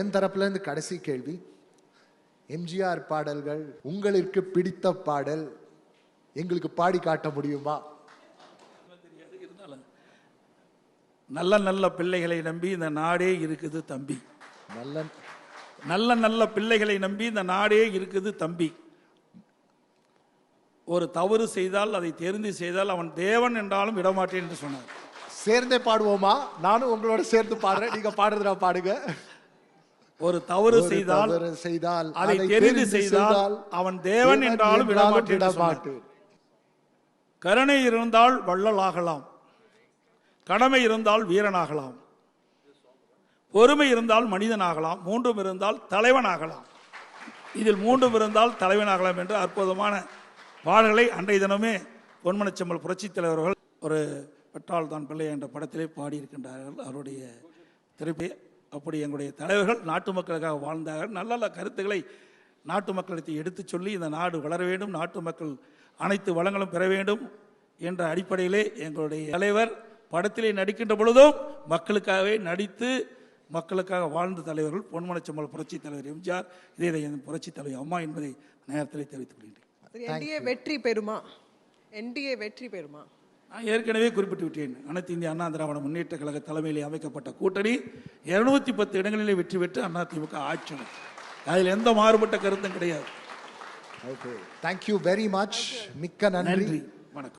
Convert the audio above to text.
என் தரப்புல இருந்து கடைசி கேள்வி, எம்ஜிஆர் பாடல்கள் உங்களுக்கு பிடித்த பாடல் எங்களுக்கு பாடி காட்ட முடியுமா? நல்ல நல்ல பிள்ளைகளை நம்பி இந்த நாடே இருக்குது தம்பி. நல்ல நல்ல நல்ல பிள்ளைகளை நம்பி இந்த நாடே இருக்குது தம்பி. ஒரு தவறு செய்தால் அதை தெரிந்து செய்தால் அவன் தேவன் என்றாலும் விடமாட்டேன் என்று சொன்னார். சேர்ந்தே பாடுவோமா? நானும் உங்களோட சேர்ந்து பாடுறேன், நீங்க பாடுறதா பாடுங்க. ஒரு தவறு செய்தால் அதை தெரிந்து செய்தால் அவன் தேவன் என்றாலும் விடமாட்டேன். கருணை இருந்தால் வள்ளலாகலாம், கடமை இருந்தால் வீரனாகலாம், பொறுமை இருந்தால் மனிதனாகலாம், மூன்றும் இருந்தால் தலைவனாகலாம். இதில் மூன்றும் இருந்தால் தலைவனாகலாம் என்று அற்புதமான பாடல்களை அன்றைய தினமே பொன்மனச்செம்மல் புரட்சித் தலைவர்கள் ஒரு பெற்றால் தான் பிள்ளை என்ற படத்திலே பாடியிருக்கின்றார்கள். அவருடைய திருப்பி அப்படி எங்களுடைய தலைவர்கள் நாட்டு மக்களுக்காக வாழ்ந்தார்கள். நல்ல நல்ல கருத்துக்களை நாட்டு மக்களுக்கு எடுத்து சொல்லி இந்த நாடு வளர வேண்டும், நாட்டு மக்கள் அனைத்து வளங்களும் பெற வேண்டும் என்ற அடிப்படையிலே எங்களுடைய தலைவர் படத்திலே நடிக்கின்ற பொழுதும் மக்களுக்காகவே நடித்து மக்களுக்காக வாழ்ந்த தலைவர்கள் பொன்மனச்செம்மல் புரட்சி தலைவர் எம்ஜிஆர், இதே புரட்சி தலைவர் அம்மா என்பதை நேரத்தில் தெரிவித்துக் கொள்கிறேன். என்டிஏ வெற்றி பெறுமா? என்டிஏ வெற்றி பெறுமா? நான் ஏற்கனவே குறிப்பிட்டு விட்டேன். அனைத்து இந்திய அண்ணா திராவிட முன்னேற்ற கழக தலைமையிலே அமைக்கப்பட்ட கூட்டணி 210 இடங்களிலே வெற்றி பெற்று அதிமுக ஆட்சி. அதில் எந்த மாறுபட்ட கருத்தும் கிடையாது. Thank you very much. மிக்க நன்றி.